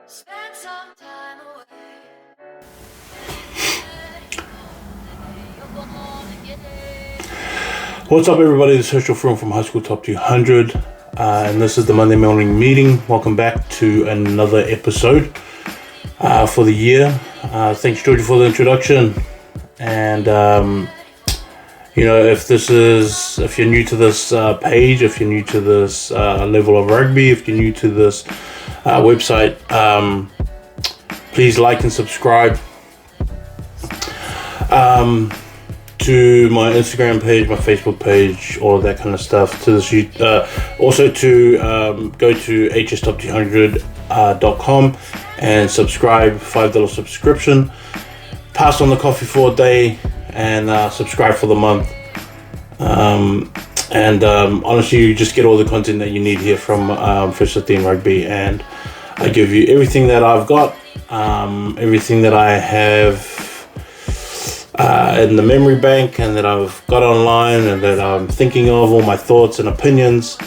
Spend some time away. What's up, everybody? This is Herschel from High School Top 200, and this is the Monday morning meeting. Welcome back to another episode for the year. Thanks, Georgie, for the introduction. And if you're new to this page, if you're new to this level of rugby, if you're new to this website, please like and subscribe to my Instagram page, my Facebook page, all of that kind of stuff. To this, also to go to hstop200.com and subscribe. $5 subscription. Pass on the coffee for a day and subscribe for the month. Honestly, you just get all the content that you need here from First 15 Rugby, and I give you everything that I've got, everything that I have in the memory bank, and that I've got online, and that I'm thinking of, all my thoughts and opinions.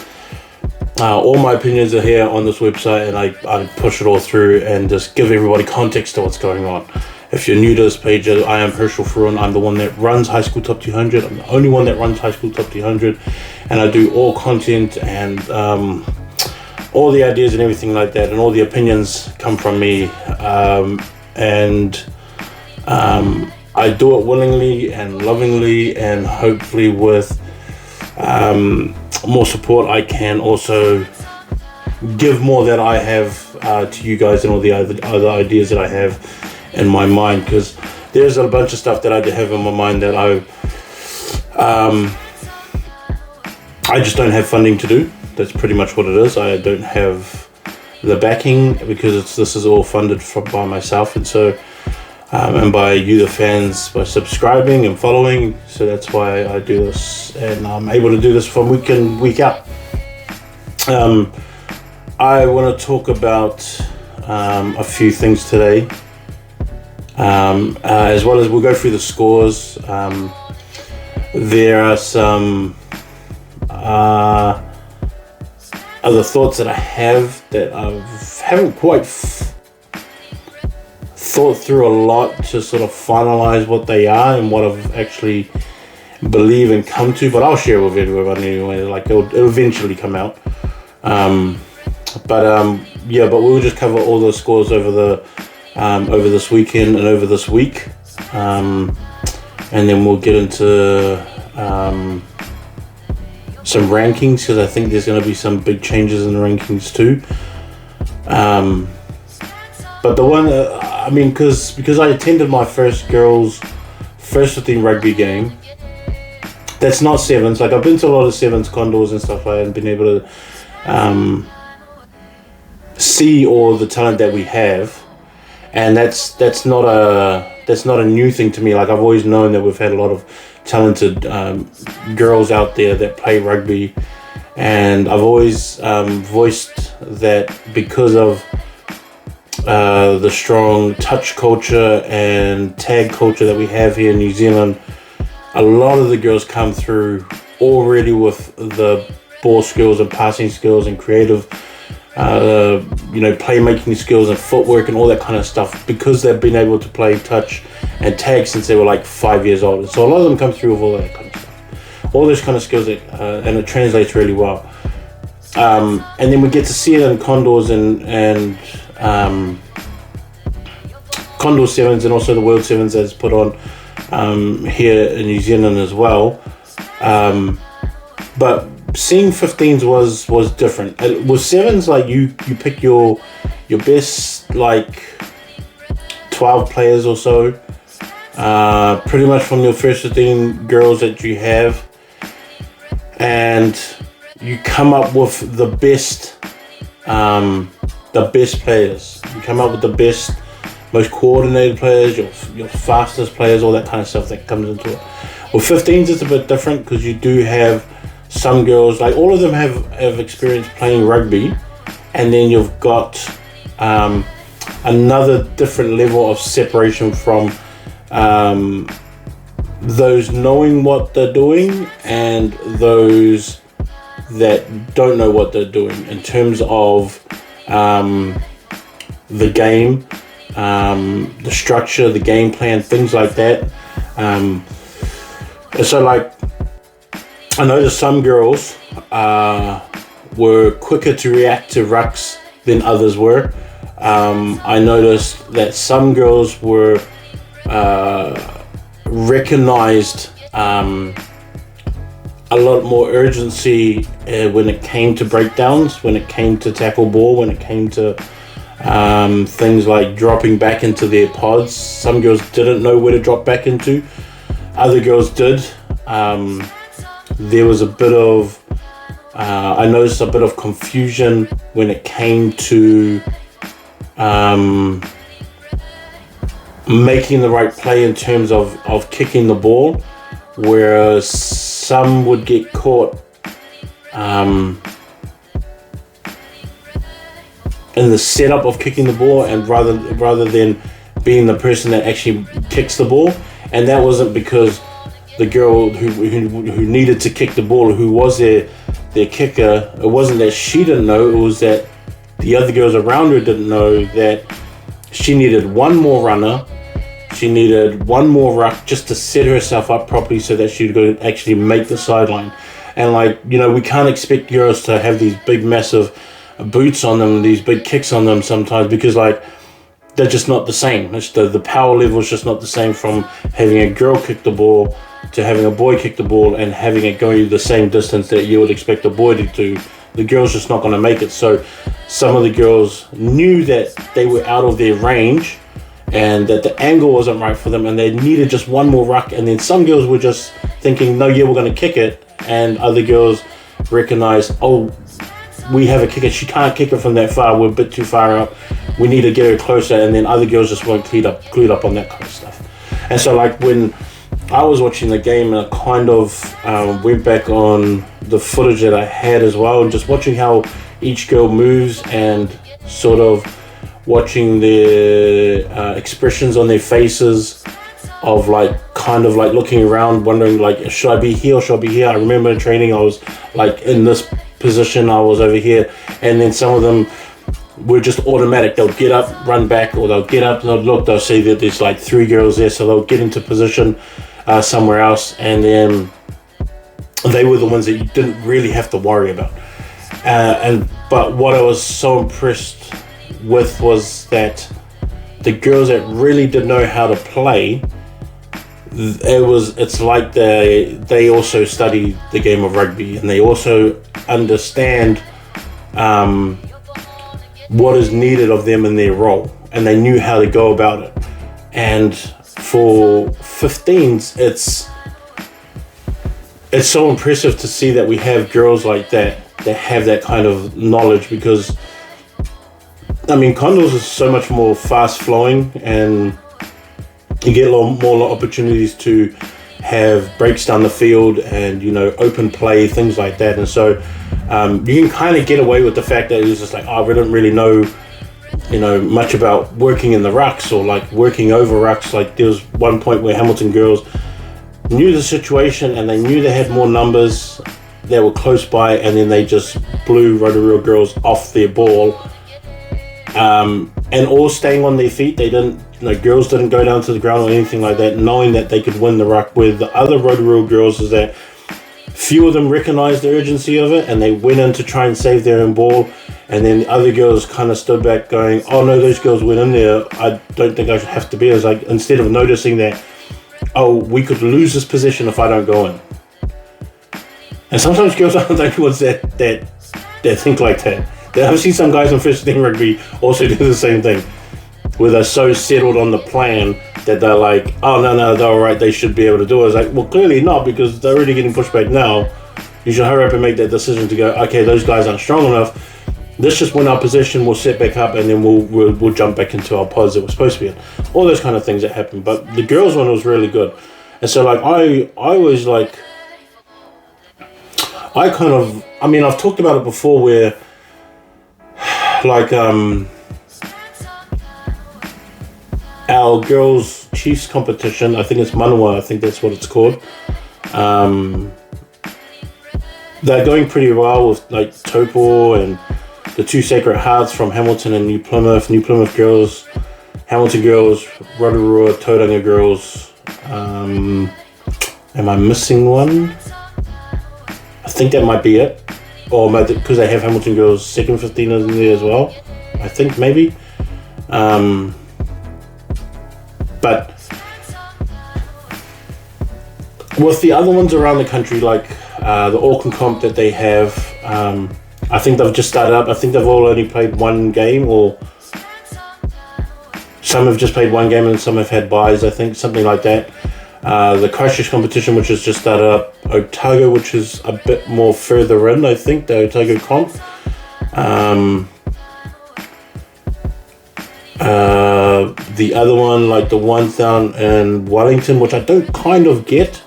All my opinions are here on this website, and I push it all through and just give everybody context to what's going on. If you're new to this page, I am Herschel Fruin. I'm the one that runs High School Top 200. I'm the only one that runs High School Top 200, and I do all content and all the ideas and everything like that, and all the opinions come from me. I do it willingly and lovingly, and hopefully with more support, I can also give more that I have to you guys, and all the other ideas that I have in my mind, because there's a bunch of stuff that I have in my mind that I just don't have funding to do. That's pretty much what it is. I don't have the backing, because this is all funded by myself, and so and by you, the fans, by subscribing and following. So that's why I do this, and I'm able to do this from week in, week out. I want to talk about a few things today, as well as we'll go through the scores. There are some other thoughts that I have that I haven't quite thought through a lot to sort of finalize what they are and what I've actually believe and come to, but I'll share with everyone anyway. Like it'll eventually come out. But we'll just cover all the scores over this weekend and over this week, and then we'll get into some rankings, because I think there's going to be some big changes in the rankings too. But the one, because I attended my first girls' First 15 rugby game. That's not sevens. Like, I've been to a lot of sevens condors and stuff like that, and been able to see all the talent that we have, and that's not a new thing to me. Like, I've always known that we've had a lot of talented girls out there that play rugby, and I've always voiced that because of the strong touch culture and tag culture that we have here in New Zealand. A lot of the girls come through already with the ball skills and passing skills and creative playmaking skills and footwork and all that kind of stuff, because they've been able to play touch and tag since they were like 5 years old. So a lot of them come through with all that kind of stuff, all those kind of skills, and it translates really well. And then we get to see it in condors and Condor Sevens, and also the World Sevens that's put on here in New Zealand as well. But seeing 15s was different. With sevens, like you pick your best like 12 players or so, pretty much from your first 15 girls that you have, and you come up with the best players. You come up with the best, most coordinated players, your fastest players, all that kind of stuff that comes into it. With 15s, it's a bit different, because you do have some girls, like all of them have experience playing rugby, and then you've got another different level of separation from those knowing what they're doing and those that don't know what they're doing, in terms of the game, the structure, the game plan, things like that. And so like, I noticed some girls were quicker to react to rucks than others were. I noticed that some girls were recognized a lot more urgency when it came to breakdowns, when it came to tackle ball, when it came to things like dropping back into their pods. Some girls didn't know where to drop back into. Other girls did. There was a bit of, I noticed a bit of confusion when it came to making the right play in terms of kicking the ball, whereas some would get caught in the setup of kicking the ball, and rather than being the person that actually kicks the ball. And that wasn't because the girl who needed to kick the ball, who was their kicker, it wasn't that she didn't know, it was that the other girls around her didn't know that she needed one more runner, she needed one more ruck just to set herself up properly so that she could actually make the sideline. And like, you know, we can't expect girls to have these big massive boots on them, these big kicks on them sometimes, because like, they're just not the same. It's the power level is just not the same from having a girl kick the ball to having a boy kick the ball and having it going the same distance that you would expect a boy to do. The girl's just not going to make it. So some of the girls knew that they were out of their range and that the angle wasn't right for them and they needed just one more ruck. And then some girls were just thinking, no, yeah, we're going to kick it. And other girls recognized, oh, we have a kicker, she can't kick it from that far, we're a bit too far out, we need to get her closer. And then other girls just weren't clued up on that kind of stuff. And so like when I was watching the game, and I kind of went back on the footage that I had as well, and just watching how each girl moves and sort of watching their expressions on their faces of like kind of like looking around, wondering like, should I be here or should I be here? I remember in training I was like in this position, I was over here, and then some of them were just automatic. They'll get up, run back, or they'll get up, they'll look, they'll see that there's like 3 girls there, so they'll get into position somewhere else, and then they were the ones that you didn't really have to worry about. But what I was so impressed with was that the girls that really did know how to play, it's like they also study the game of rugby, and they also understand what is needed of them in their role, and they knew how to go about it. And for 15s, it's so impressive to see that we have girls like that have that kind of knowledge, because I mean, condos is so much more fast flowing, and you get a lot more opportunities to have breaks down the field and, you know, open play, things like that. And so you can kind of get away with the fact that it's just like, oh, we don't really know, you know, much about working in the rucks or like working over rucks. Like there was one point where Hamilton girls knew the situation and they knew they had more numbers, they were close by, and then they just blew Rotorua girls off their ball, and all staying on their feet. They didn't, you know, girls didn't go down to the ground or anything like that, knowing that they could win the ruck. With the other Rotorua girls is that few of them recognized the urgency of it and they went in to try and save their own ball, and then the other girls kind of stood back going, oh no, those girls went in there, I don't think I should have to be. It was like, instead of noticing that, oh, we could lose this position if I don't go in. And sometimes girls aren't the only ones that think like that. I've seen some guys in first team rugby also do the same thing, where they're so settled on the plan that they're like, oh no, they're alright, they should be able to do it. It's like, well, clearly not, because they're already getting pushed back now. You should hurry up and make that decision to go, okay, those guys aren't strong enough, let's just win our position, we'll set back up, and then we'll jump back into our pods that we're supposed to be in. All those kind of things that happen. But the girls one was really good. And so like I was like, I've talked about it before, where like our girls Chiefs competition, I think it's Manawa, I think that's what it's called. They're going pretty well with like Topo and the two Sacred Hearts from Hamilton and New Plymouth girls, Hamilton girls, Rotorua, Tauranga girls. Am I missing one? I think that might be it. Or because they have Hamilton girls second 15 in there as well. I think maybe. But with the other ones around the country, like the Auckland Comp that they have, I think they've just started up. I think they've all only played one game, or some have just played one game and some have had buys, I think, something like that. The Christchurch competition, which has just started up, Otago, which is a bit more further in, I think, the Otago Comp. The other one, like the one down in Wellington, which I don't kind of get.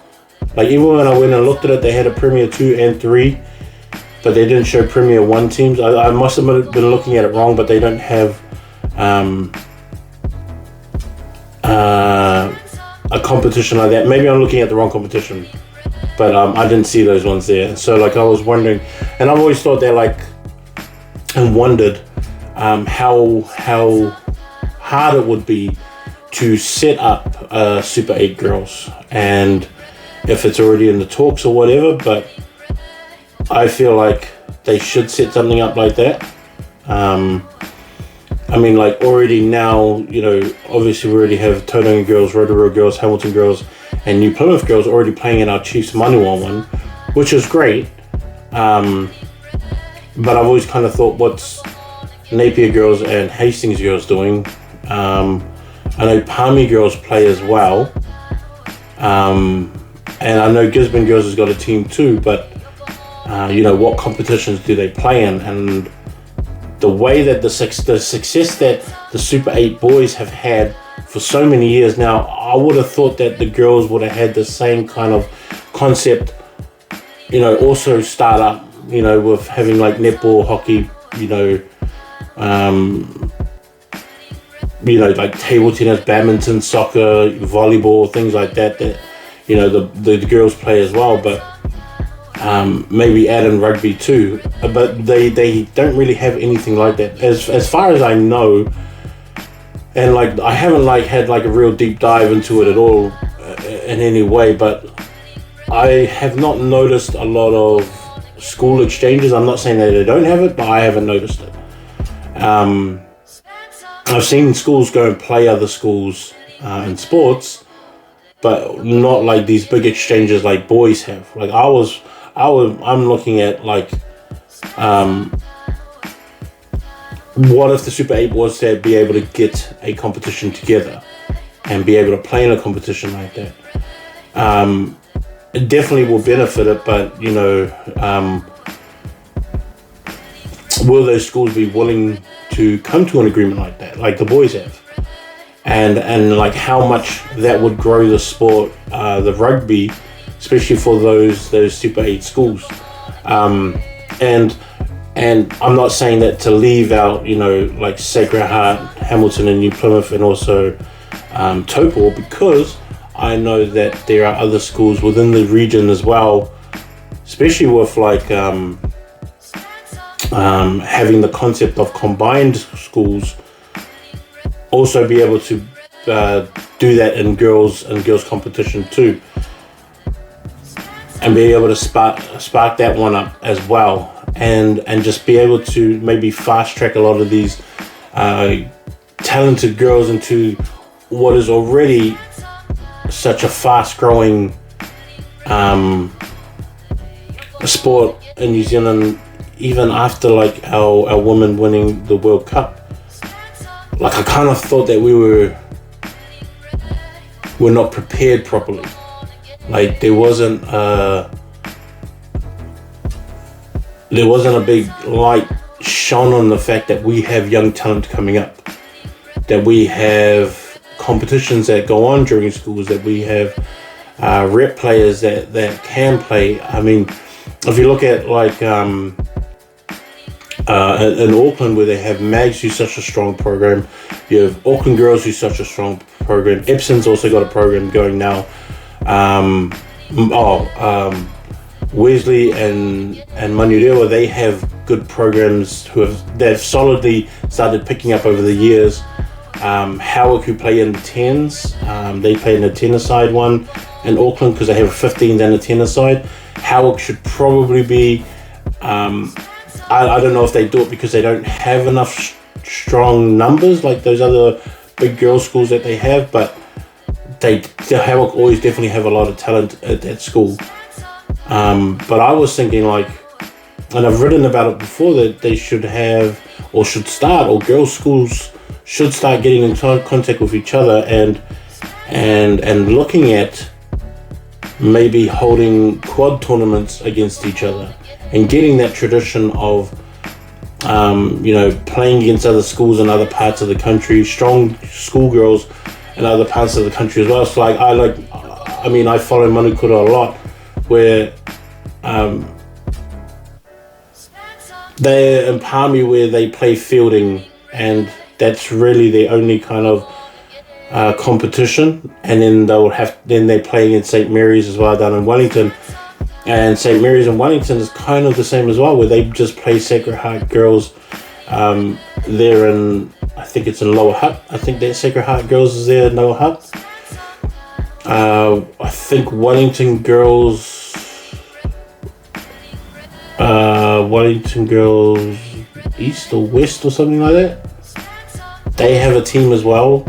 Like, even when I went and looked at it, they had a Premier 2 and 3, but they didn't show Premier 1 teams. I must have been looking at it wrong, but they don't have a competition like that. Maybe I'm looking at the wrong competition, but I didn't see those ones there. So, like, I was wondering, and I've always thought they're like, and wondered how hard it would be to set up Super 8 girls, and if it's already in the talks or whatever, but I feel like they should set something up like that. I mean, like, already now, you know, obviously we already have Tauranga girls, Rotorua girls, Hamilton girls, and New Plymouth girls already playing in our Chiefs Manawa one, which is great. But I've always kind of thought, what's Napier girls and Hastings girls doing? I know Palmy girls play as well. And I know Gisborne girls has got a team too, but you know, what competitions do they play in? And the way that the success that the Super 8 boys have had for so many years now, I would have thought that the girls would have had the same kind of concept, you know, also start up, you know, with having like netball, hockey, you know, like table tennis, badminton, soccer, volleyball, things like that, that, you know, the girls play as well, but maybe add in rugby too. But they don't really have anything like that, as far as I know. And like, I haven't like had like a real deep dive into it at all in any way, but I have not noticed a lot of school exchanges. I'm not saying that they don't have it, but I haven't noticed it. I've seen schools go and play other schools in sports, but not like these big exchanges like boys have. Like I'm looking at like, what if the Super 8 was to be able to get a competition together and be able to play in a competition like that? It definitely will benefit it, but you know, will those schools be willing to come to an agreement like that, like the boys have? And like how much that would grow the sport, the rugby, especially for those Super 8 schools. And I'm not saying that to leave out, you know, like Sacred Heart, Hamilton and New Plymouth, and also Taupo, because I know that there are other schools within the region as well, especially with like having the concept of combined schools, also be able to do that in girls competition too, and be able to spark that one up as well, and just be able to maybe fast track a lot of these talented girls into what is already such a fast growing sport in New Zealand, even after like our women winning the World Cup. Like, I kind of thought that we were not prepared properly. Like, there wasn't a big light shone on the fact that we have young talent coming up, that we have competitions that go on during schools, that we have rep players that can play. I mean, if you look at like in Auckland, where they have Mags, who's such a strong program, you have Auckland Girls, who's such a strong program. Epsom's also got a program going now. Wesley and Manurewa, they have good programs they've solidly started picking up over the years. Howard, who play in the 10s, they play in the 10-a-side one in Auckland because they have a 15 and a 10-a-side. Howard should probably be, I don't know if they do it because they don't have enough strong numbers like those other big girls schools that they have, but Howard always definitely have a lot of talent at that school. But I was thinking like, and I've written about it before, that they should have, or should start, or girls' schools should start getting in contact with each other and looking at maybe holding quad tournaments against each other and getting that tradition of playing against other schools in other parts of the country, strong schoolgirls in other parts of the country as well. So I follow Manukura a lot, where they're in Palmy where they play fielding, and that's really their only kind of competition. And then they play in St. Mary's as well down in Wellington, and St. Mary's in Wellington is kind of the same as well, where they just play Sacred Heart girls. They're in, I think it's in Lower Hutt. I think that Sacred Heart girls is there in Lower Hutt. I think Wellington girls East or West or something like that. They have a team as well,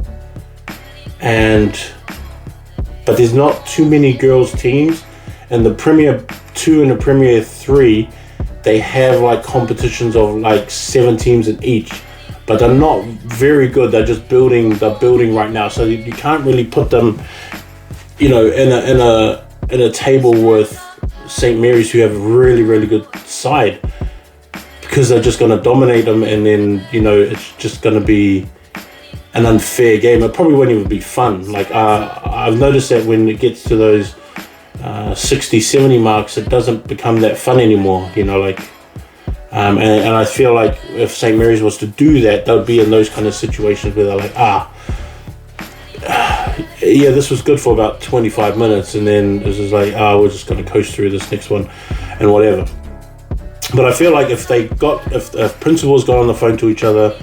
but there's not too many girls teams. And the Premier 2 and the Premier 3, they have like competitions of like 7 teams in each, but they're not very good. They're just building right now, so you can't really put them, in a table with St. Mary's, who have a really, really good side, because they're just going to dominate them, and then it's just going to be an unfair game. It probably won't even be fun. Like I've noticed that when it gets to those 60-70 marks, it doesn't become that fun anymore. And I feel like if St. Mary's was to do that, they would be in those kind of situations where they're like, this was good for about 25 minutes, and then this is like, we're just going to coast through this next one and whatever. But I feel like if principals got on the phone to each other,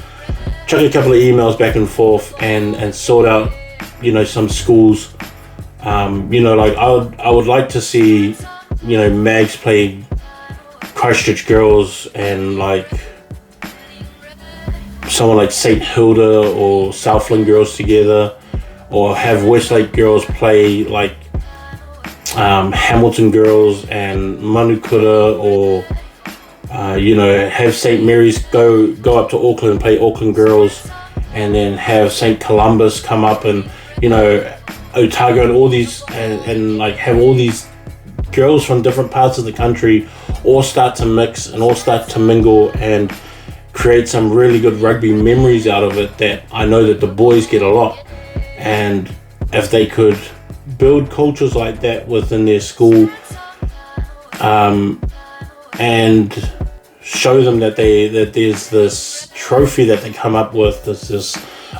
chuck a couple of emails back and forth, and sort out some schools, I would like to see Mags play Christchurch girls, and like someone like St. Hilda or Southland girls together, or have Westlake girls play like Hamilton girls and Manukura, or have St. Mary's go up to Auckland and play Auckland girls, and then have St. Columbus come up, and Otago, and all these, and like have all these girls from different parts of the country all start to mix and all start to mingle and create some really good rugby memories out of it, that I know that the boys get a lot. And if they could build cultures like that within their school, and show them that there's this trophy that they come up with, this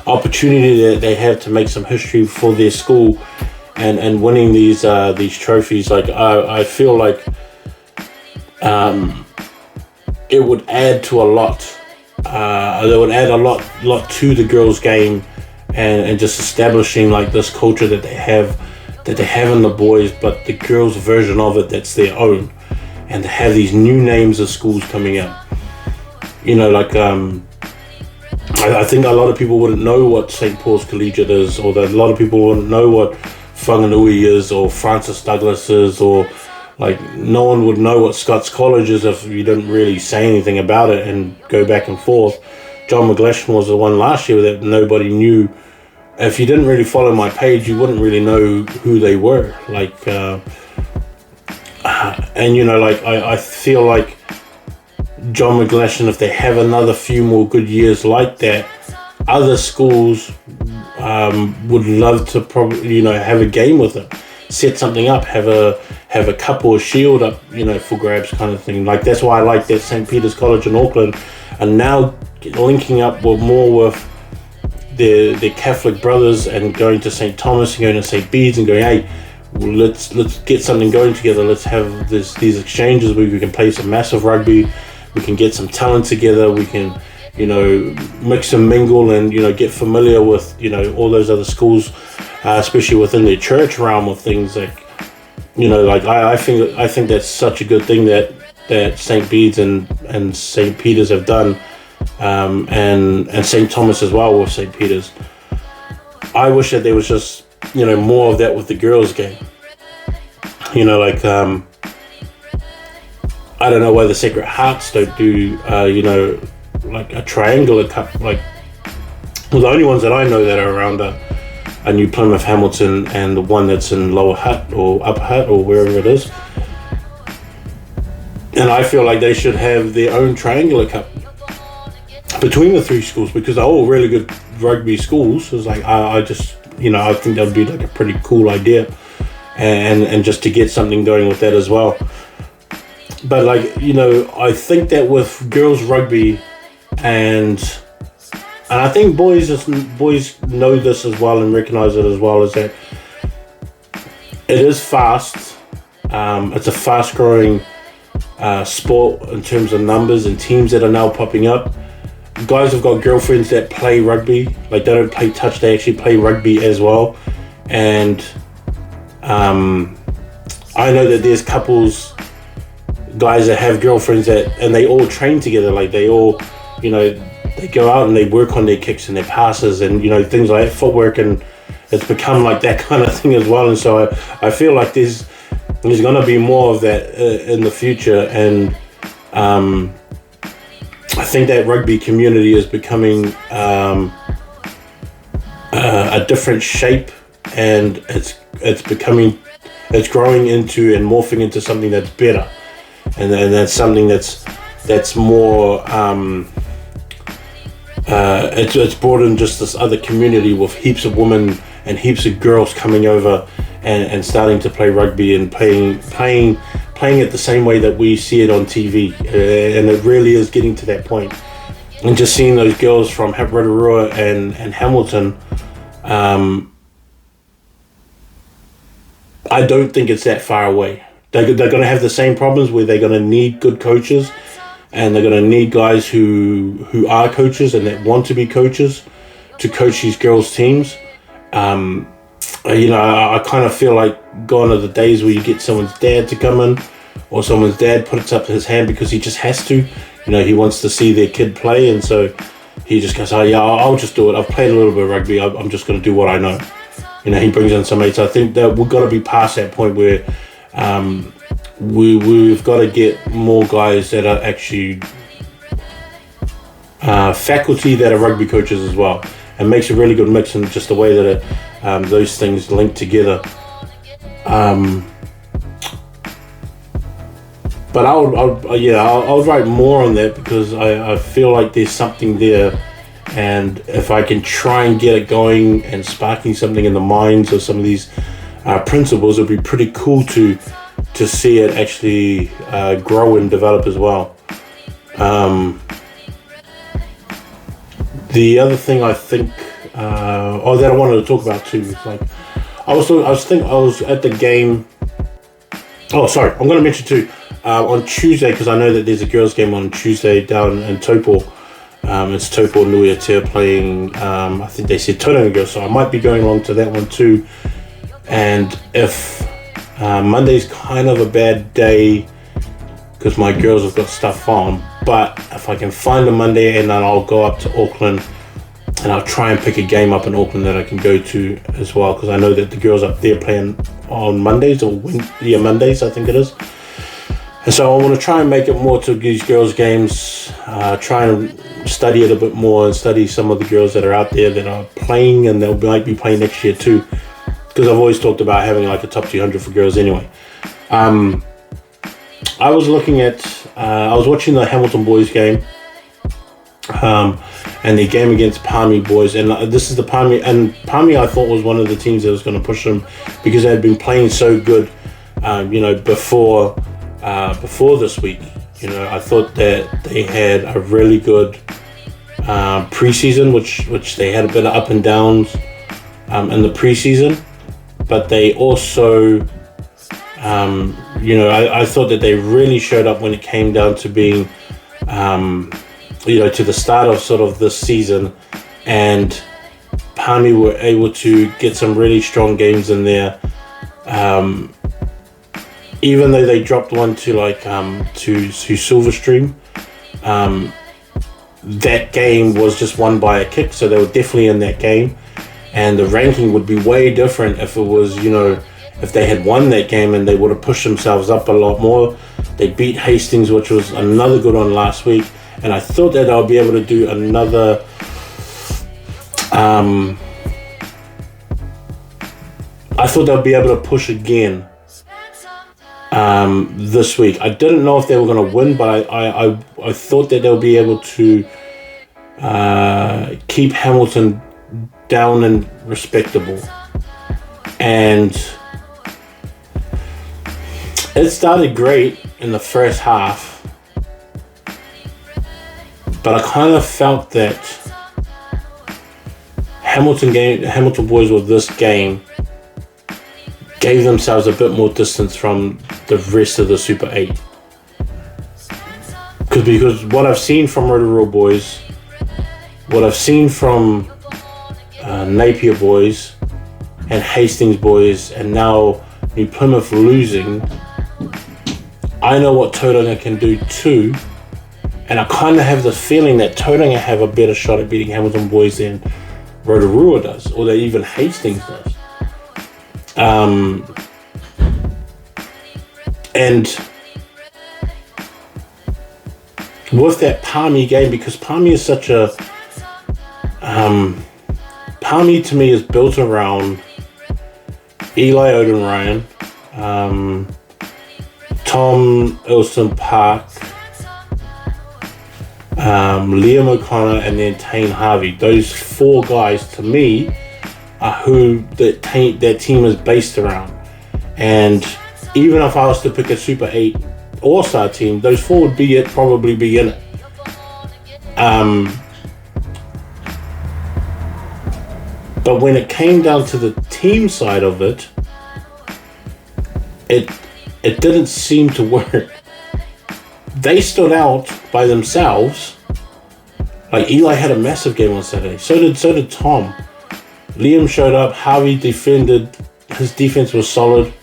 opportunity that they have to make some history for their school, and winning these trophies, like I feel like it would add to a lot. It would add a lot to the girls' game, and just establishing like this culture that they have in the boys, but the girls' version of it that's their own, and to have these new names of schools coming out. I think a lot of people wouldn't know what St. Paul's Collegiate is, or that a lot of people wouldn't know what Whanganui is, or Francis Douglas is, or like no one would know what Scots College is if you didn't really say anything about it and go back and forth. John McGlashan was the one last year that nobody knew. If you didn't really follow my page, you wouldn't really know who they were. I feel like John McGlashan, if they have another few more good years like that, other schools would love to probably have a game with him, set something up, have a cup or a shield up, for grabs kind of thing. Like that's why I like that St. Peter's College in Auckland, and now linking up more with their Catholic brothers, and going to St. Thomas and going to St. Bede's and going, hey, let's get something going together. Let's have these exchanges where we can play some massive rugby, We can get some talent together. We can, mix and mingle and, get familiar with, all those other schools, especially within the church realm of things. Like, I think that's such a good thing that St. Bede's and St. Peter's have done, and St. Thomas as well with St. Peter's. I wish that there was just, more of that with the girls' game. I don't know why the Sacred Hearts don't do, like a triangular cup. Like, well, the only ones that I know that are around are New Plymouth, Hamilton, and the one that's in Lower Hutt or Upper Hutt or wherever it is. And I feel like they should have their own triangular cup between the three schools, because they're all really good rugby schools. It's like, I just, I think that would be like a pretty cool idea, and just to get something going with that as well. But I think that with girls rugby, and I think boys know this as well and recognize it as well, is that it is fast. It's a fast growing sport in terms of numbers and teams that are now popping up. Guys have got girlfriends that play rugby. Like, they don't play touch, they actually play rugby as well. And I know that there's guys that have girlfriends and they all train together. Like, they all, they go out and they work on their kicks and their passes and, things like that, footwork, and it's become like that kind of thing as well. And so I feel like there's going to be more of that in the future. And I think that rugby community is becoming a different shape, and it's growing into and morphing into something that's better, and that's something that's more it's brought in just this other community with heaps of women and heaps of girls coming over and starting to play rugby and playing it the same way that we see it on TV, and it really is getting to that point. And just seeing those girls from Rotorua and Hamilton, I don't think it's that far away. They're going to have the same problems where they're going to need good coaches, and they're going to need guys who are coaches and that want to be coaches to coach these girls' teams. I kind of feel like gone are the days where you get someone's dad to come in, or someone's dad puts up his hand because he just has to. He wants to see their kid play, and so he just goes, oh yeah, I'll just do it. I've played a little bit of rugby. I'm just going to do what I know. He brings in some mates. I think that we've got to be past that point where we've got to get more guys that are actually faculty that are rugby coaches as well, and makes a really good mix in just the way that those things link together. But I'll write more on that, because I feel like there's something there, and if I can try and get it going and sparking something in the minds of some of these principals, it'd be pretty cool to see it actually grow and develop as well. The other thing I think, that I wanted to talk about too, is like I was at the game. Oh, sorry, I'm going to mention too. On Tuesday, because I know that there's a girls' game on Tuesday down in Taupo. It's Taupo Nui Aotea playing, I think they said Tauranga girls, so I might be going along to that one too. And if Monday's kind of a bad day because my girls have got stuff on, but if I can find a Monday, and then I'll go up to Auckland and I'll try and pick a game up in Auckland that I can go to as well, because I know that the girls up there playing on Mondays, Mondays I think it is. And so I want to try and make it more to these girls' games, try and study it a bit more and study some of the girls that are out there that are playing, and they'll might be playing next year too, because I've always talked about having like a top 200 for girls anyway. I was watching the Hamilton boys game, and the game against Palmy boys, and this is the Palmy I thought was one of the teams that was going to push them, because they had been playing so good, before this week. I thought that they had a really good preseason, which they had a bit of up and downs in the preseason, but they also, I thought that they really showed up when it came down to being to the start of sort of this season, and Palmy were able to get some really strong games in there. Even though they dropped one to Silverstream, that game was just won by a kick, so they were definitely in that game. And the ranking would be way different if it was, if they had won that game, and they would have pushed themselves up a lot more. They beat Hastings, which was another good one last week, and I thought that I'll be able to do another. I thought they'll be able to push again this week. I didn't know if they were going to win, but I thought that they'll be able to keep Hamilton down and respectable. And it started great in the first half, but I kind of felt that Hamilton boys with this game gave themselves a bit more distance from the rest of the Super 8. Because what I've seen from Rotorua boys, what I've seen from Napier boys and Hastings boys, and now New Plymouth losing, I know what Tauranga can do too, and I kind of have the feeling that Tauranga have a better shot at beating Hamilton boys than Rotorua does, or that even Hastings does. And with that Palmy game, because Palmy is such a Palmy to me is built around Eli Oden-Ryan, Tom Ilson-Park, Liam O'Connor, and then Tane Harvey. Those four guys to me are who that team is based around. And even if I was to pick a Super 8 All-Star team, those four would probably be in it. But when it came down to the team side of it, it didn't seem to work. They stood out by themselves. Like Eli had a massive game on Saturday. So did Tom. Liam showed up. Harvey defended. His defense was solid.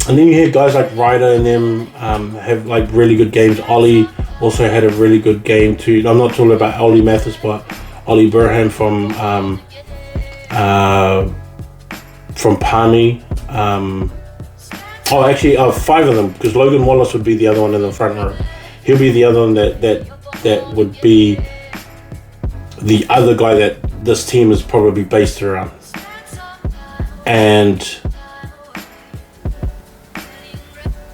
And then you hear guys like Ryder and them have like really good games. Ollie also had a really good game too. I'm not talking about Ollie Mathis, but Ollie Burham from Palmy. Five of them, because Logan Wallace would be the other one in the front row. He'll be the other one that would be the other guy that this team is probably based around. And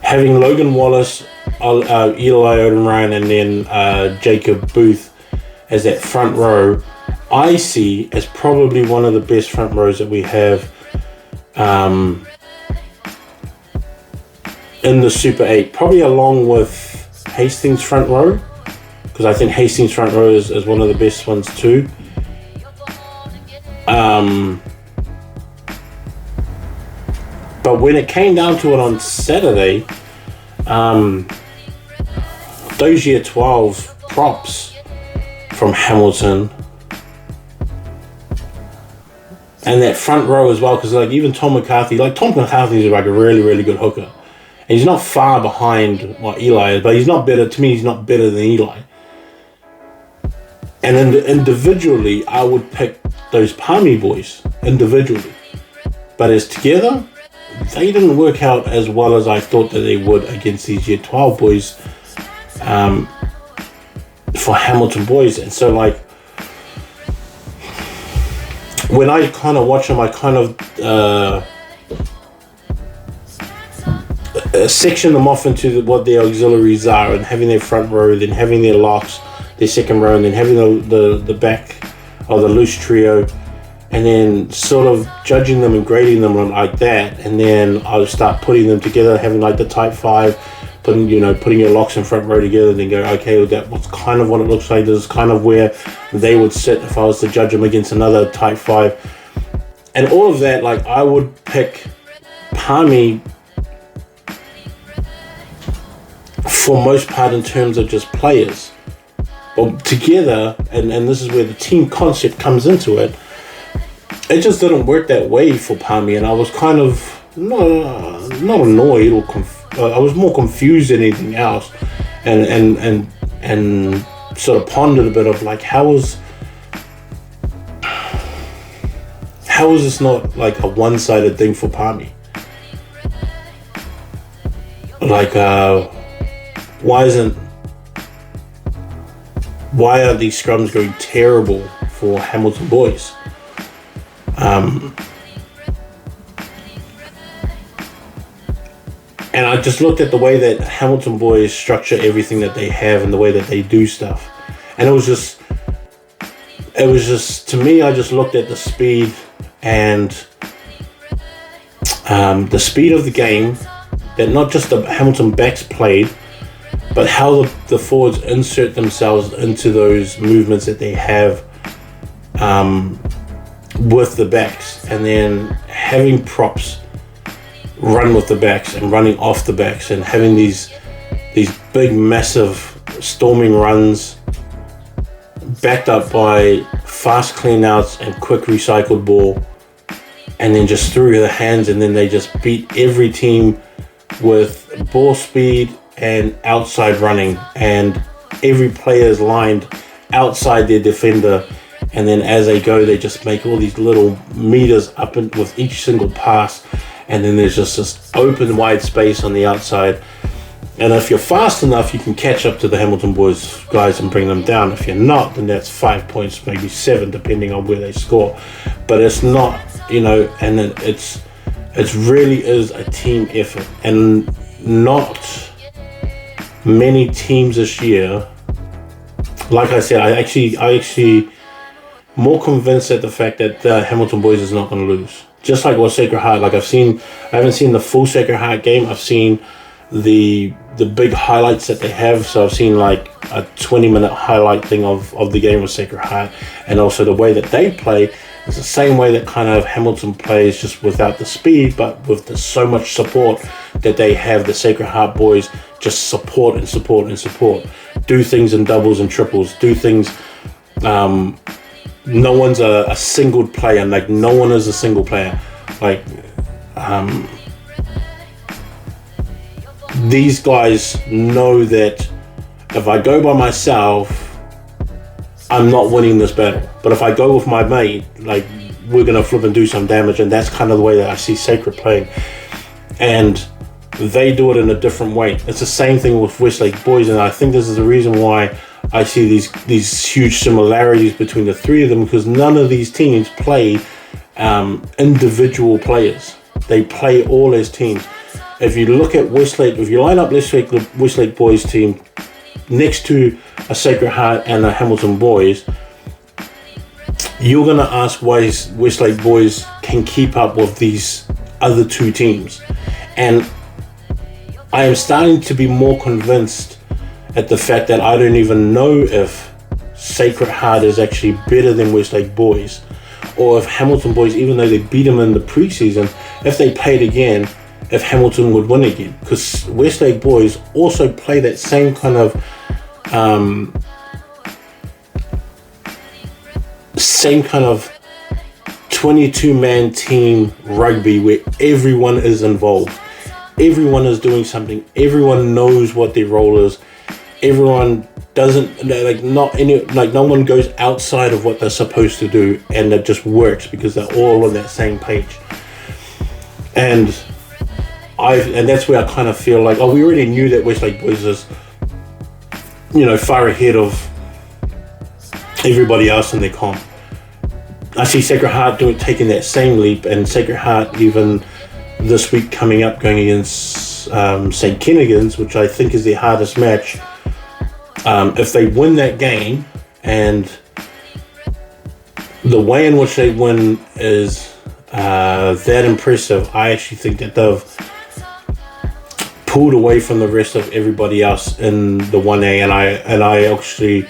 having Logan Wallace, Eli Oden-Ryan, and then Jacob Booth as that front row, I see as probably one of the best front rows that we have in the Super 8, probably along with Hastings front row, because I think Hastings front row is one of the best ones too. But when it came down to it on Saturday, those year 12 props from Hamilton, and that front row as well, because like even Tom McCarthy is like a really, really good hooker. And he's not far behind what Eli is, but he's not better. To me, he's not better than Eli. And then individually, I would pick those Palmy boys individually. But as together, they didn't work out as well as I thought that they would against these year 12 boys for Hamilton boys. And so like, when I kind of watch them, I kind of section them off into what their auxiliaries are, and having their front row, then having their locks, their second row, and then having the back of the loose trio, and then sort of judging them and grading them like that. And then I'll start putting them together, having like the type 5, putting your locks and front row together, and then go, okay, that's kind of what it looks like. This is kind of where they would sit if I was to judge them against another type 5. And all of that, like I would pick Palmy for most part in terms of just players. But together, and this is where the team concept comes into it, it just didn't work that way for Palmy, and I was kind of not annoyed or I was more confused than anything else, and sort of pondered a bit of like how is this not like a one-sided thing for Palmy? Like why are these scrums going terrible for Hamilton boys? And I just looked at the way that Hamilton boys structure everything that they have and the way that they do stuff. And it was just, to me, I just looked at the speed and the speed of the game that not just the Hamilton backs played, but how the forwards insert themselves into those movements that they have with the backs, and then having props run with the backs and running off the backs, and having these big massive storming runs backed up by fast clean outs and quick recycled ball, and then just through the hands, and then they just beat every team with ball speed and outside running, and every player is lined outside their defender, and then as they go they just make all these little meters up with each single pass, and then there's just this open wide space on the outside, and if you're fast enough you can catch up to the Hamilton boys guys and bring them down. If you're not, then that's 5 points, maybe 7 depending on where they score. But it's not, and then it really is a team effort, and not many teams this year. Like I said, I actually more convinced at the fact that Hamilton boys is not going to lose. Just like what Sacred Heart, like I haven't seen the full Sacred Heart game. I've seen the big highlights that they have. So I've seen like a 20-minute highlight thing of the game with Sacred Heart, and also the way that they play is the same way that kind of Hamilton plays, just without the speed, but with so much support that they have. The Sacred Heart boys just support and support and support. Do things in doubles and triples. Do things. No one's a single player. Like no one is a single player. Like these guys know that if I go by myself, I'm not winning this battle. But if I go with my mate, like we're gonna flip and do some damage, and that's kind of the way that I see Sacred playing. And they do it in a different way. It's the same thing with Westlake boys, and I think this is the reason why I see these huge similarities between the three of them, because none of these teams play individual players. They play all as teams. If you look at Westlake, if you line up Westlake boys team next to a Sacred Heart and a Hamilton boys, you're gonna ask why Westlake boys can keep up with these other two teams. And I am starting to be more convinced at the fact that I don't even know if Sacred Heart is actually better than Westlake boys, or if Hamilton boys, even though they beat them in the preseason, if they played again, if Hamilton would win again. Because Westlake boys also play that same kind of 22-man team rugby where everyone is involved. Everyone is doing something. Everyone knows what their role is. Everyone doesn't, no one goes outside of what they're supposed to do, and it just works because they're all on that same page. And that's where I kind of feel like, we already knew that Westlake boys is, far ahead of everybody else in their comp. I see Sacred Heart taking that same leap, and Sacred Heart even this week coming up going against St. Kennigan's, which I think is their hardest match. If they win that game, and the way in which they win is that impressive, I actually think that they've pulled away from the rest of everybody else in the 1A, and I actually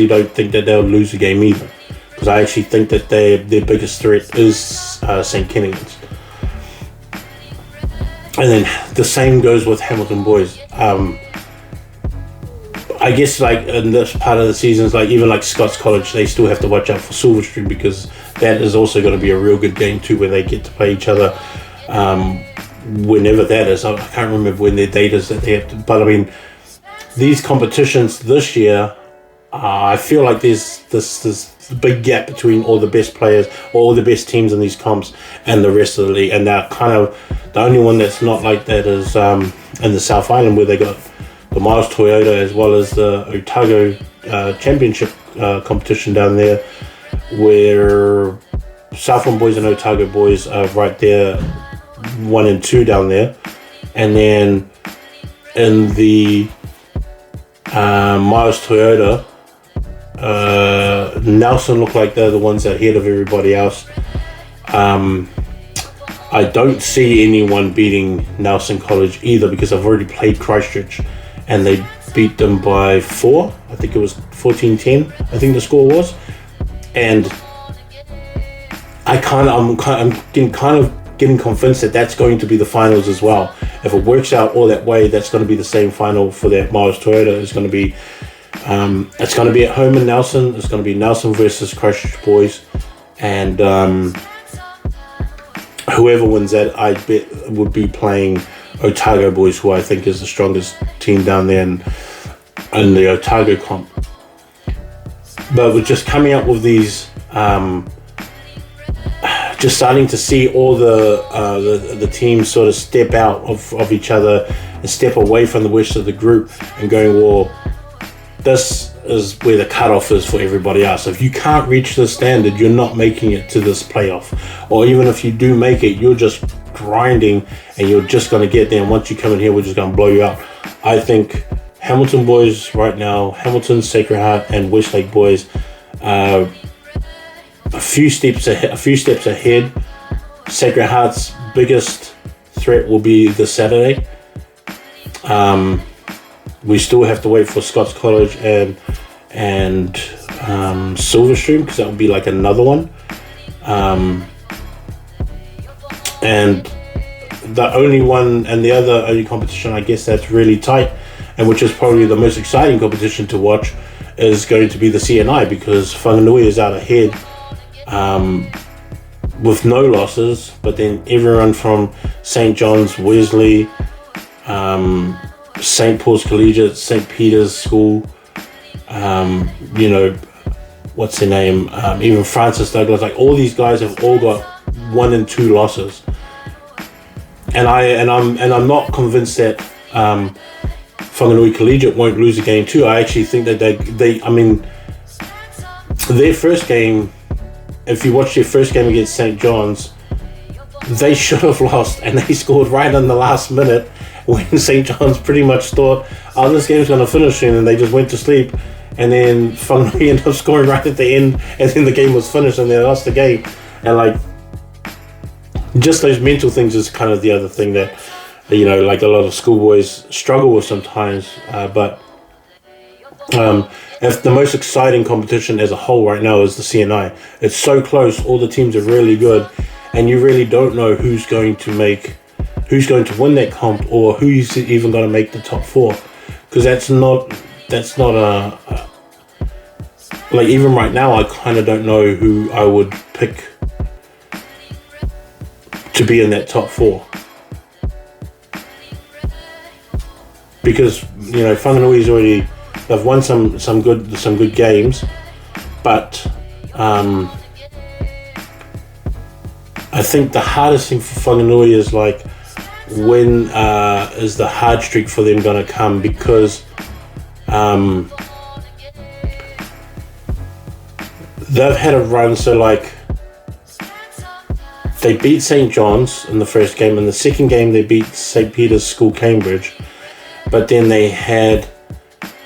don't think that they'll lose the game either, because I actually think that their biggest threat is St. Kennigan's. And then the same goes with Hamilton boys. I I guess like in this part of the seasons, like even like Scots College, they still have to watch out for Silverstream, because that is also going to be a real good game too, where they get to play each other whenever that is. I can't remember when their date is that they have to, but I mean, these competitions this year, I feel like there's this big gap between all the best players, all the best teams in these comps, and the rest of the league. And they're kind of the only one that's not like that is in the South Island, where they got the Miles Toyota as well as the Otago Championship competition down there, where Southland boys and Otago boys are right there, 1 and 2 down there. And then in the Miles Toyota, Nelson look like they're the ones ahead of everybody else. I don't see anyone beating Nelson College either, because I've already played Christchurch and they beat them by 4. I think it was 14-10, I think the score was. And I'm getting convinced that that's going to be the finals as well. If it works out all that way, that's going to be the same final for that Miles Toyota. It's going to be at home in Nelson. It's going to be Nelson versus Christchurch boys, and whoever wins that, I bet, would be playing Otago boys, who I think is the strongest team down there in the Otago comp. But we're just coming up with these, just starting to see all the teams sort of step out of each other and step away from the rest of the group and going, well, this is where the cutoff is for everybody else. If you can't reach this standard, you're not making it to this playoff. Or even if you do make it, you're just grinding and you're just going to get there. And once you come in here, we're just going to blow you out. I think Hamilton boys right now, Hamilton, Sacred Heart, and Westlake boys, a few steps ahead. Sacred Heart's biggest threat will be this Saturday. We still have to wait for Scots College and Silverstream, because that would be like another one. And the only one, and the only competition, I guess, that's really tight, and which is probably the most exciting competition to watch, is going to be the CNI, because Whanganui is out ahead with no losses, but then everyone from St. John's, Wesley, St. Paul's Collegiate, St. Peter's School, what's their name, even Francis Douglas, like all these guys have all got 1 and 2 losses, and I'm not convinced that Whanganui Collegiate won't lose a game too. I actually think that their first game, if you watch their first game against St. John's, they should have lost, and they scored right in the last minute when St. John's pretty much thought, oh, this game's going to finish, and they just went to sleep. And then Whanganui ended up scoring right at the end, and then the game was finished and they lost the game. And like, just those mental things is kind of the other thing that, like a lot of schoolboys struggle with sometimes. But if the most exciting competition as a whole right now is the CNI. It's so close, all the teams are really good, and you really don't know who's going to win that comp, or who's even going to make the top 4, because that's not a like, even right now I kind of don't know who I would pick to be in that top 4, because Whanganui's already, they've won some good games, but I think the hardest thing for Whanganui is like, when is the hard streak for them going to come, because they've had a run, so like they beat St. John's in the first game, in the second game they beat St. Peter's School Cambridge, but then they had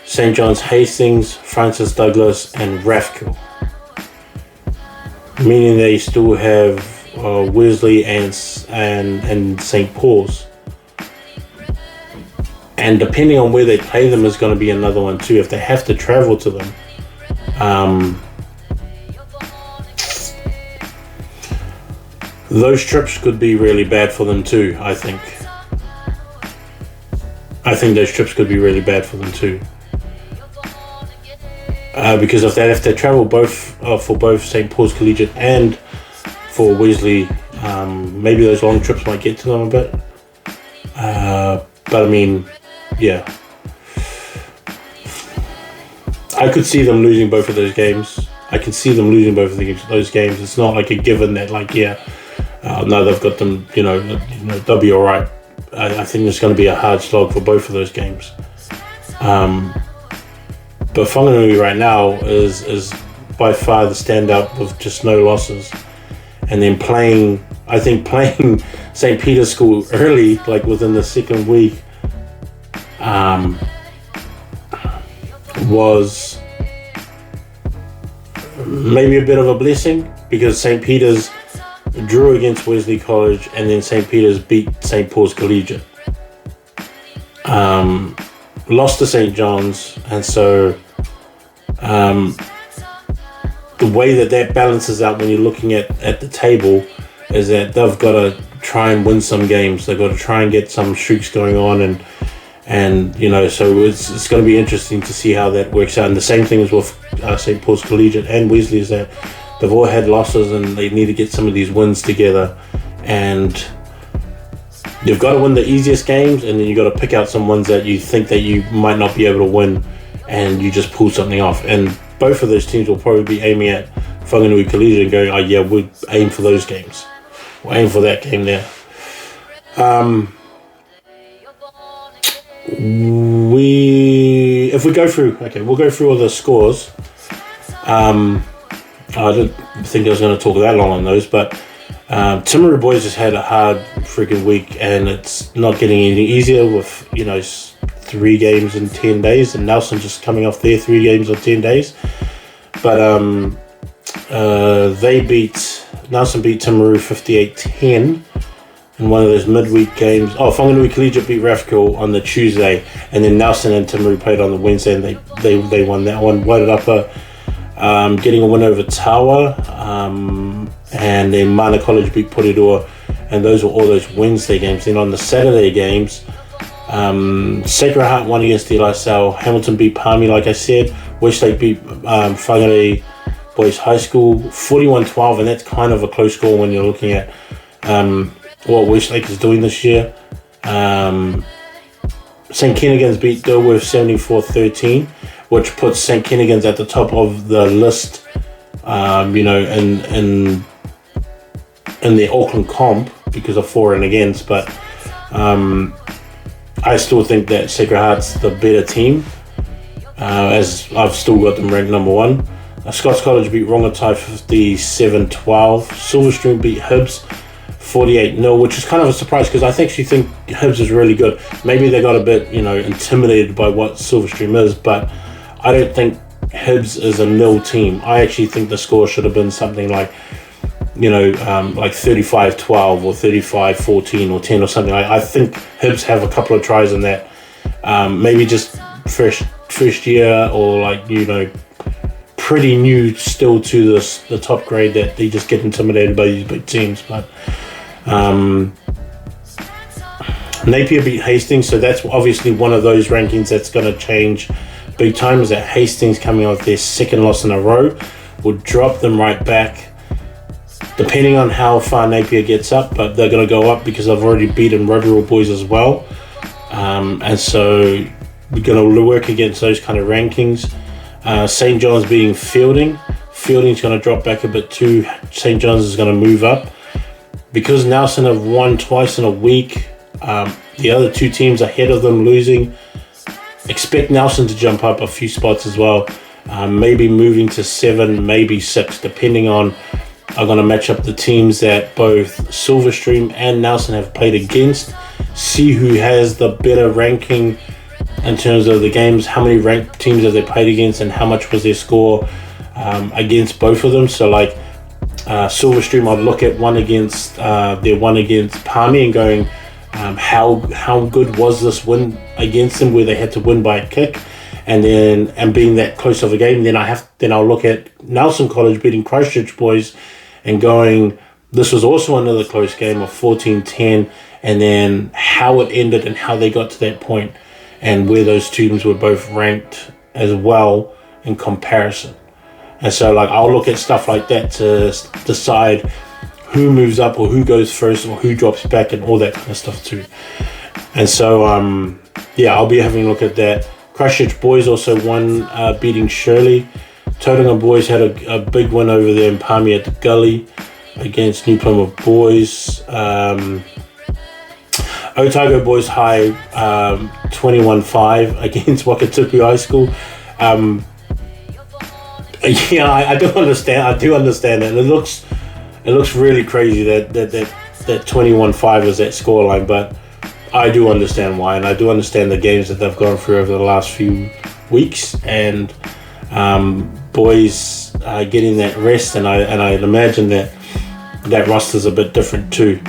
St. John's Hastings, Francis Douglas, and Rathkill, meaning they still have Wesley and St. Paul's, and depending on where they play them is going to be another one too, if they have to travel to them. Those trips could be really bad for them too. I think those trips could be really bad for them too. because if they have to travel both for both St. Paul's Collegiate and for Wesley, maybe those long trips might get to them a bit. But I mean, yeah, I could see them losing both of those games. I can see them losing both of those games. It's not like a given that, like, no, they've got them. They'll be all right. I think it's going to be a hard slog for both of those games. But Whanganui right now is by far the standout with just no losses, and then playing St. Peter's School early, like within the second week, was maybe a bit of a blessing, because St. Peter's drew against Wesley College and then St. Peter's beat St. Paul's Collegiate. Lost to St. John's, and so the way that balances out when you're looking at the table is that they've got to try and win some games. They've got to try and get some streaks going on, and so it's going to be interesting to see how that works out. And the same thing is with St. Paul's Collegiate and Wesley, is that they've all had losses and they need to get some of these wins together, and you've got to win the easiest games, and then you've got to pick out some ones that you think that you might not be able to win, and you just pull something off. And both of those teams will probably be aiming at Whanganui Collegiate and going, oh yeah, we'll aim for those games. We'll aim for that game there. We'll go through all the scores. I didn't think I was going to talk that long on those, but Timaru boys just had a hard freaking week, and it's not getting any easier with 3 games in 10 days, and Nelson just coming off their 3 games in 10 days. But Nelson beat Timaru 58-10 in one of those midweek games. Whanganui Collegiate beat Rathco on the Tuesday, and then Nelson and Timaru played on the Wednesday, and they won that one. Wairarapa getting a win over Tawa, and then Mana College beat Porirua, and those were all those Wednesday games. Then on the Saturday games, Sacred Heart won against De La Salle, Hamilton beat Palmy, like I said, Westlake beat Whangarei Boys High School 41-12, and that's kind of a close score when you're looking at what Westlake is doing this year. St. Kennigan's beat Dilworth 74-13, which puts St. Kennigan's at the top of the list, in the Auckland Comp because of for and against, but I still think that Sacred Heart's the better team, as I've still got them ranked number 1. Scots College beat Rongotai 57-12. Silverstream beat Hibs 48-0, which is kind of a surprise because I actually think Hibs is really good. Maybe they got a bit, intimidated by what Silverstream is, but I don't think Hibs is a nil team. I actually think the score should have been something like, like 35-12 or 35-14 or 10 or something. I think Hibs have a couple of tries in that. Maybe just first year, or pretty new still to the top grade, that they just get intimidated by these big teams. But Napier beat Hastings, so that's obviously one of those rankings that's going to change big time. Is that Hastings coming off their second loss in a row would drop them right back, depending on how far Napier gets up, but they're going to go up because they've already beaten Rotorua boys as well, and so we're going to work against those kind of rankings. St. John's beating Fielding's going to drop back a bit too. St. John's is going to move up because Nelson have won twice in a week. The other 2 teams ahead of them losing. Expect Nelson to jump up a few spots as well, maybe moving to 7, maybe 6, depending on. I'm going to match up the teams that both Silverstream and Nelson have played against, see who has the better ranking in terms of the games, how many ranked teams have they played against, and how much was their score against both of them. So Silverstream, I'd look at their one against Palmy and going, how good was this win against them, where they had to win by a kick, and being that close of a game. Then I'll look at Nelson College beating Christchurch boys and going, this was also another close game of 14-10, and then how it ended and how they got to that point, and where those teams were both ranked as well, in comparison. And so like I'll look at stuff like that to decide who moves up or who goes first or who drops back and all that kind of stuff too. And so I'll be having a look at that. Christchurch boys also won, beating Shirley. Tauranga boys had a big win over there in Palmy at the Gully against New Plymouth boys. Otago boys high 21-5 against Wakatipu High School. I do understand. I do understand that. It looks really crazy that 21-5 is that scoreline, but I do understand why, and I do understand the games that they've gone through over the last few weeks, and boys getting that rest, and I'd imagine that roster's a bit different too.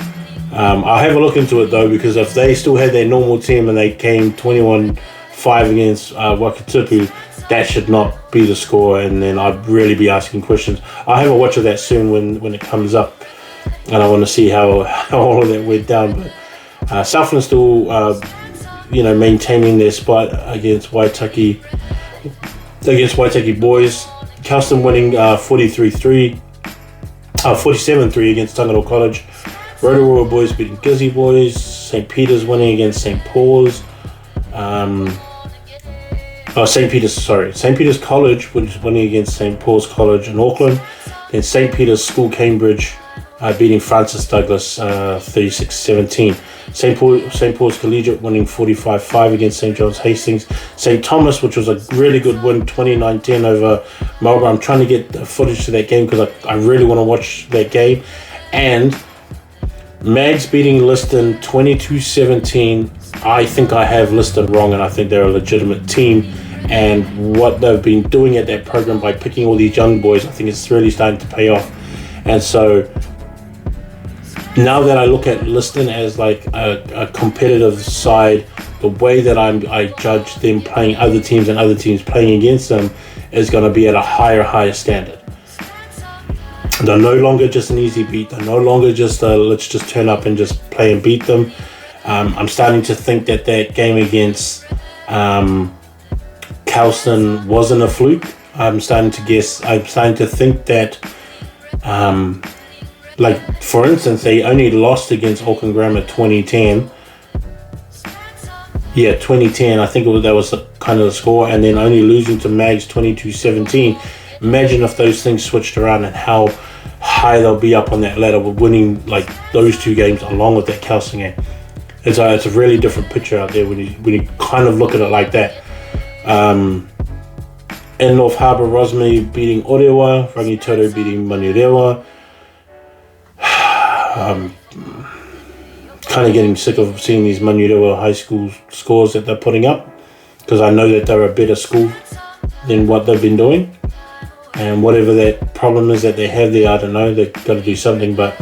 I'll have a look into it though, because if they still had their normal team and they came 21-5 against Wakatipu, that should not be the score, and then I'd really be asking questions. I'll have a watch of that soon when it comes up, and I want to see how all of that went down. But Southland still, maintaining their spot against Waitaki boys. Kelston winning 47-3 against Tangaroa College. Rotorua boys beating Gizzy boys. St. Peter's winning against St. Paul's. St. Peter's College, which is winning against St. Paul's College in Auckland. Then St. Peter's School Cambridge beating Francis Douglas 36-17. St. Paul's Collegiate winning 45-5 against St. John's Hastings. St. Thomas, which was a really good win, 29-10 over Marlborough. I'm trying to get the footage to that game because I really want to watch that game. And Mags beating Liston 22-17. I think I have Liston wrong, and I think they're a legitimate team. And what they've been doing at that program by picking all these young boys, I think it's really starting to pay off. And so now that I look at Liston as like a competitive side, the way that I judge them playing other teams and other teams playing against them is going to be at a higher standard. They're no longer just an easy beat. They're no longer just let's just turn up and just play and beat them. I'm starting to think that game against Kelston wasn't a fluke. I'm starting to think that, like for instance, they only lost against Auckland Grammar 2010. Yeah, 2010. I think that was kind of the score, and then only losing to Mags 22-17. Imagine if those things switched around and how high they'll be up on that ladder with winning like those two games along with that Kelston game. It's a really different picture out there when you kind of look at it like that. In North Harbour, Rosemary beating Orewa, Rangitoto beating Manurewa. Kind of getting sick of seeing these Manurewa high school scores that they're putting up, because I know that they're a better school than what they've been doing. And whatever that problem is that they have there, I don't know, they've got to do something. But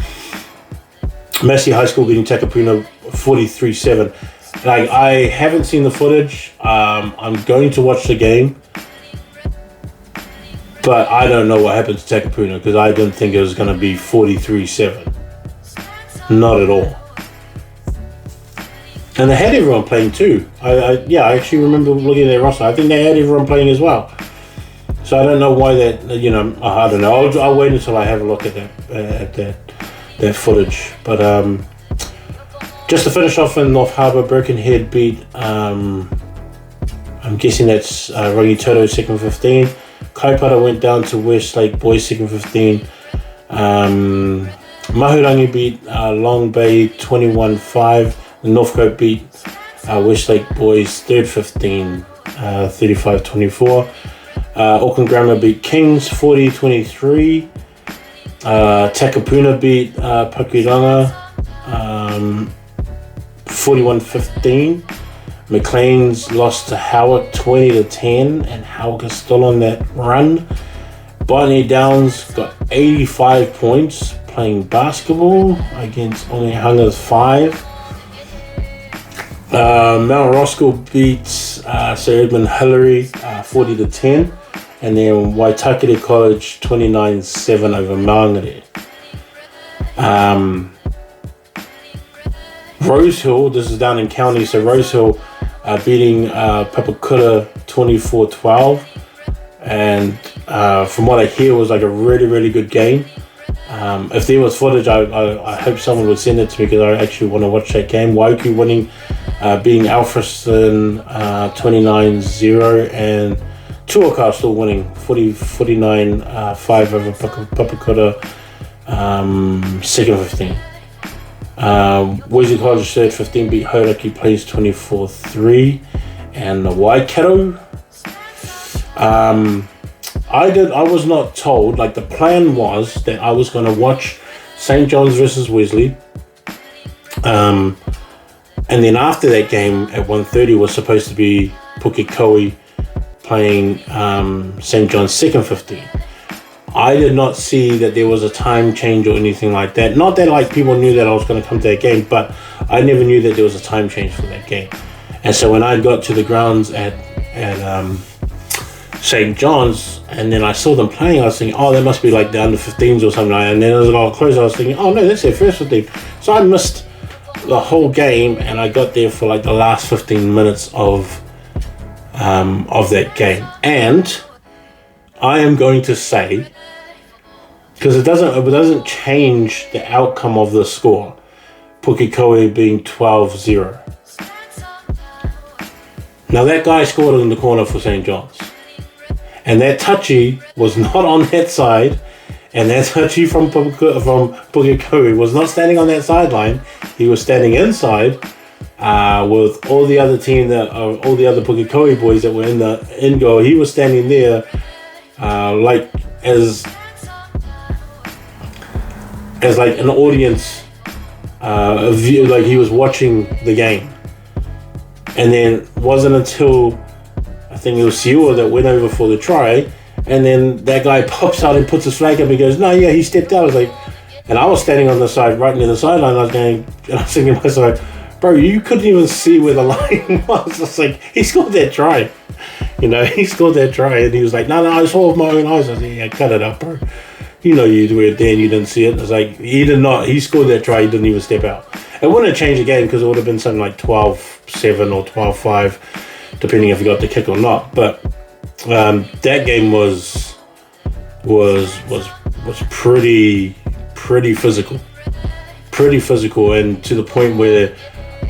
Massey High School beating Takapuna 43-7. Like, I haven't seen the footage. I'm going to watch the game, but I don't know what happened to Takapuna, because I didn't think it was going to be 43-7. Not at all. And they had everyone playing too. I actually remember looking at their roster. I think they had everyone playing as well. So I don't know why that. I don't know. I'll wait until I have a look at that footage. But just to finish off in North Harbour, Birkenhead beat. I'm guessing that's Rangitoto second 15. Kaipara went down to Westlake boys second 15. Mahurangi beat Long Bay 21-5. Northcote beat Westlake boys third 15, 35-24. Auckland Grammar beat Kings 40-23. Takapuna beat Pakiranga 41-15. McLean's lost to Howard 20-10, and Howard is still on that run. Botany Downs got 85 points playing basketball against Onehunga's 5. Mount Roscoe beats Sir Edmund Hillary 40-10, and then Waitakere College 29-7 over Maungere. Rosehill, this is down in county, so Rosehill beating Papakura 24-12. and from what I hear, it was like a really, really good game. If there was footage, I hope someone would send it to me because I actually want to watch that game. Waiku winning, beating Alfriston 29-0, and Tuaka still winning 49-5 over Papakura, second 15. Wesley College third 15 beat Hauraki Plains 24-3, and the Waikato. I was not told, like the plan was that I was going to watch St. John's versus Wesley, and then after that game at 1:30 was supposed to be Pukekohe playing St. John's second 15. I did not see that there was a time change or anything like that. Not that like people knew that I was going to come to that game, but I never knew that there was a time change for that game. And so when I got to the grounds at St. John's, and then I saw them playing, I was thinking, oh, that must be like the under 15s or something like that. And then as I got closer, I was thinking, oh no, that's their first 15. So I missed the whole game, and I got there for like the last 15 minutes of that game. And I am going to say, because it doesn't change the outcome of the score, Pukekohe being 12-0. Now that guy scored in the corner for St. John's. And that touchy was not on that side, and that touchy from Pukekohe was not standing on that sideline. He was standing inside with all the other all the other Pukekohe boys that were in the in goal. He was standing there like as like an audience, a view, like he was watching the game. And then it wasn't until I think it was Siua that went over for the try, and then that guy pops out and puts his flag up and goes, no, yeah, he stepped out. I was like, and I was standing on the side, right near the sideline. I was thinking to myself, bro, you couldn't even see where the line was. It's like, he scored that try. He scored that try, and he was like, no, I saw it with my own eyes. I was like, yeah, cut it up, bro. You were there and you didn't see it. It's like, he scored that try, he didn't even step out. It wouldn't have changed the game because it would have been something like 12-7 or 12-5, depending if he got the kick or not. But that game was pretty physical, and to the point where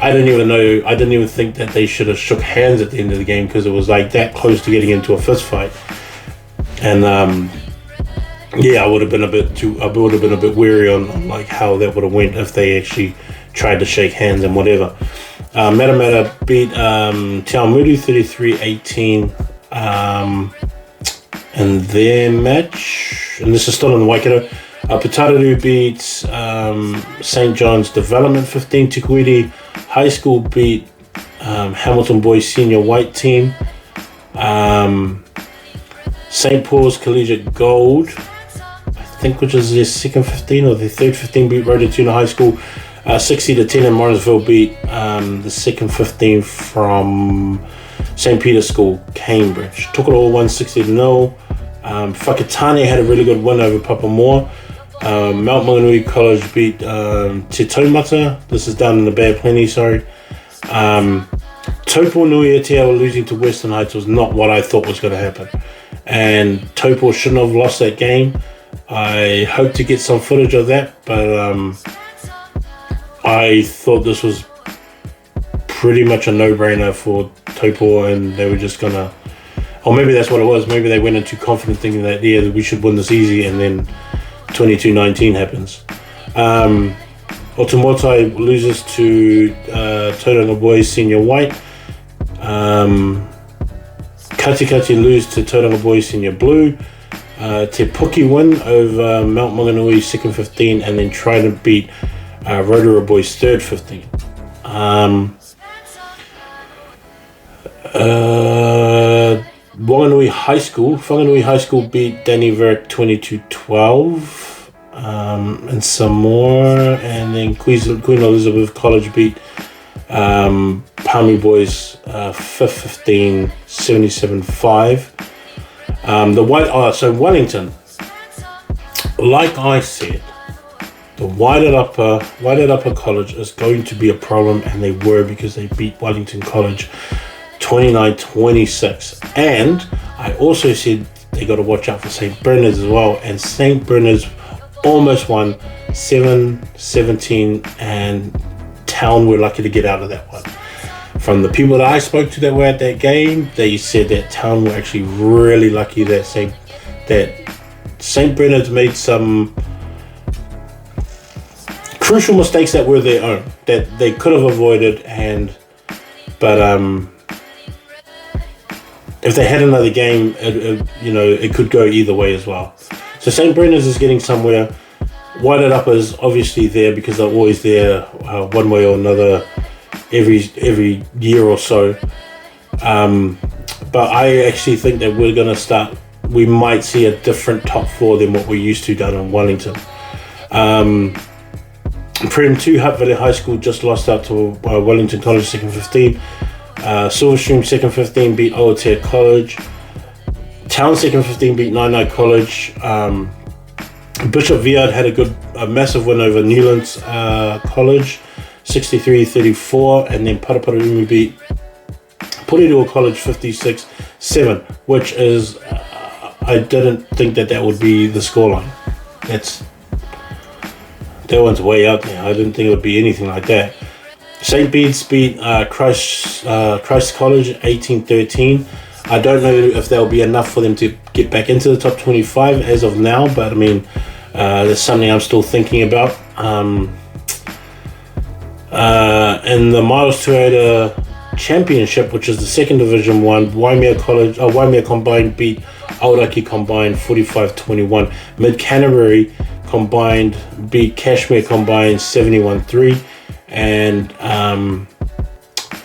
I didn't even think that they should have shook hands at the end of the game because it was like that close to getting into a fist fight. And I would have been a bit wary on like how that would have went if they actually tried to shake hands and whatever. Matamata beat Te Aomuru 33-18 in their match, and this is still in the Waikato. Putararu beat St. John's Development 15. Tikuiti High School beat Hamilton Boys Senior White Team. St. Paul's Collegiate Gold, I think, which is their second 15 or their third 15, beat Rototuna High School 60-10, and Morrisville beat the second 15 from St. Peter's School, Cambridge. Tokoroa won 60-0. Whakatane had a really good win over Papamoa. Mount Maunganui College beat Te Taumata. This is down in the Bay of Plenty, sorry. Taupo Nui Aotearoa losing to Western Heights was not what I thought was going to happen. And Taupo shouldn't have lost that game. I hope to get some footage of that, but I thought this was pretty much a no-brainer for Taupo, and they were just going to... Or maybe that's what it was. Maybe they went in too confident thinking that, yeah, we should win this easy, and then 22-19 happens. Otumotai loses to Tauranga Boys Senior White. Katikati lose to Tauranga Boys Senior Blue. Te Puki win over Mount Maunganui second 15, and then try to beat Rotorua Boys third 15. Whanganui High School beat Danny Verrick 22-12, and some more, and then Queen Elizabeth College beat Palmy Boys 5-15, 77-5. So Wellington, like I said, the Waited Upper College is going to be a problem, and they were, because they beat Wellington College 29-26. And I also said they got to watch out for St. Bernard's as well. And St. Bernard's almost won 7-17, and Town were lucky to get out of that one. From the people that I spoke to that were at that game, they said that Town were actually really lucky that St. Bernard's made some crucial mistakes that were their own, that they could have avoided, but if they had another game, it could go either way as well. So St. Bernard's is getting somewhere. Whited Up is obviously there because they're always there one way or another every year or so. But I actually think that we might see a different top four than what we're used to down in Wellington. Prem 2 Hutt Valley High School just lost out to Wellington College 2nd 15. Silverstream 2nd 15 beat Aotea College. Town 2nd 15 beat Nainai College. Bishop Viard had a massive win over Newlands College, 63-34, and then Paraparaumu beat Porirua College 56-7, which is I didn't think that would be the scoreline. That one's way out there. I didn't think it would be anything like that. St. Bede's beat Christ College 18-13. I don't know if there'll be enough for them to get back into the top 25 as of now, but I mean, that's something I'm still thinking about. In the Miles 200 Championship, which is the second Division 1, Waimea Combined beat Aoraki Combined 45-21. Mid Canterbury Combined beat Kashmir Combined 71-3, and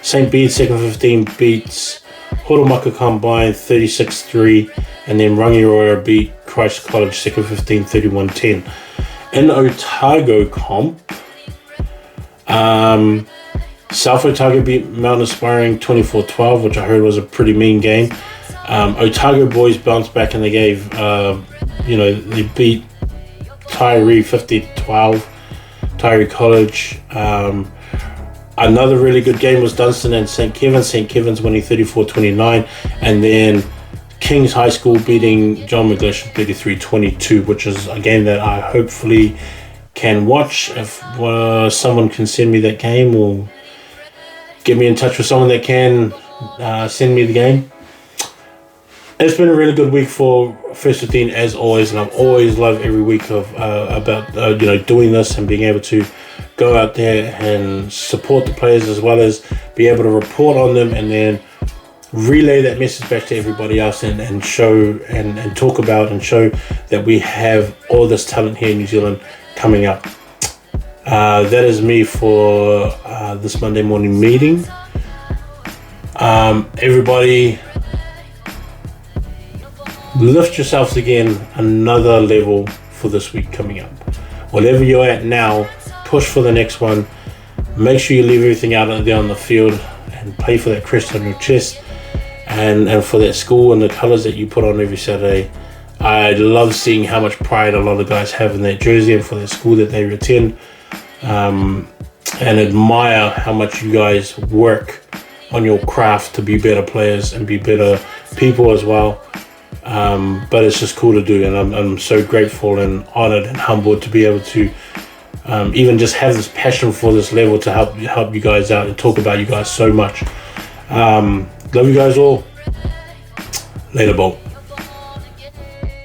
St. Bede 2nd 15 beats Horomaka Combined 36-3, and then Rangiroa beat Christ College 2nd 15 31-10. In Otago Comp, South Otago beat Mount Aspiring 24-12, which I heard was a pretty mean game. Otago boys bounced back and they gave, they beat Tyree 50-12, Tyree College. Another really good game was Dunstan and St. Kevin's. St. Kevin's winning 34-29, and then King's High School beating John McGlish 33-22, which is a game that I hopefully can watch. If someone can send me that game, or get me in touch with someone that can send me the game. It's been a really good week for First 15 as always, and I've always loved every week of about doing this and being able to go out there and support the players, as well as be able to report on them and then relay that message back to everybody else and show and talk about and show that we have all this talent here in New Zealand coming up. That is me for this Monday morning meeting. Everybody, lift yourselves again another level for this week coming up. Whatever you're at now, push for the next one. Make sure you leave everything out there on the field and play for that crest on your chest and for that school and the colours that you put on every Saturday. I love seeing how much pride a lot of guys have in that jersey and for the school that they attend, and admire how much you guys work on your craft to be better players and be better people as well. But it's just cool to do, and I'm so grateful and honoured and humbled to be able to even just have this passion for this level to help you guys out and talk about you guys so much. Love you guys all. Later, Bolt.